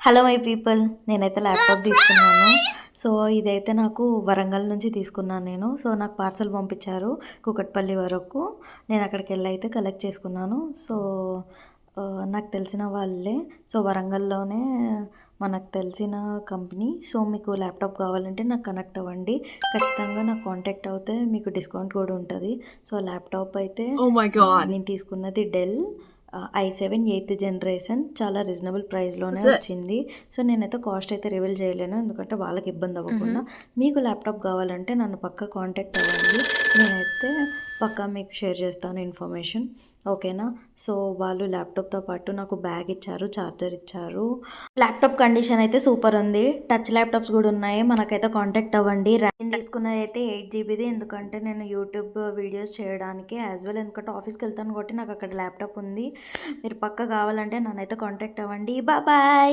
Hello my people, నేనైతే laptop తీసుకున్నాను. So ఇదైతే నాకు వరంగల్ నుంచి తీసుకున్నాను నేను. సో నాకు పార్సల్ పంపించారు కూకట్పల్లి వరకు. నేను అక్కడికి వెళ్ళి అయితే కలెక్ట్ చేసుకున్నాను. సో నాకు తెలిసిన వాళ్ళే. సో వరంగల్లోనే మనకు తెలిసిన కంపెనీ. సో మీకు ల్యాప్టాప్ కావాలంటే నాకు కనెక్ట్ అవ్వండి. ఖచ్చితంగా నాకు కాంటాక్ట్ అవుతే మీకు డిస్కౌంట్ కూడా ఉంటుంది. సో ల్యాప్టాప్ అయితే Oh my god. నేను తీసుకున్నది డెల్ i7 8th జనరేషన్. చాలా రీజనబుల్ ప్రైస్లోనే What's this? వచ్చింది. సో నేనైతే కాస్ట్ అయితే రివీల్ చేయలేను, ఎందుకంటే వాళ్ళకి ఇబ్బంది అవ్వకుండా. మీకు ల్యాప్టాప్ కావాలంటే నన్ను పక్కా కాంటాక్ట్ అవ్వండి. నేనైతే పక్కా మీకు షేర్ చేస్తాను ఇన్ఫర్మేషన్, ఓకేనా? సో వాళ్ళు ల్యాప్టాప్తో పాటు నాకు బ్యాగ్ ఇచ్చారు, ఛార్జర్ ఇచ్చారు. ల్యాప్టాప్ కండిషన్ అయితే సూపర్ ఉంది. టచ్ ల్యాప్టాప్స్ కూడా ఉన్నాయి. మనకైతే కాంటాక్ట్ అవ్వండి. నేను తీసుకున్నది అయితే 8 GB, ఎందుకంటే నేను యూట్యూబ్ వీడియోస్ చేయడానికి యాజ్ వెల్, ఎందుకంటే ఆఫీస్కి వెళ్తాను కాబట్టి నాకు అక్కడ ల్యాప్టాప్ ఉంది. మీరు పక్క కావాలంటే నన్నైతే కాంటాక్ట్ అవ్వండి. బాయ్.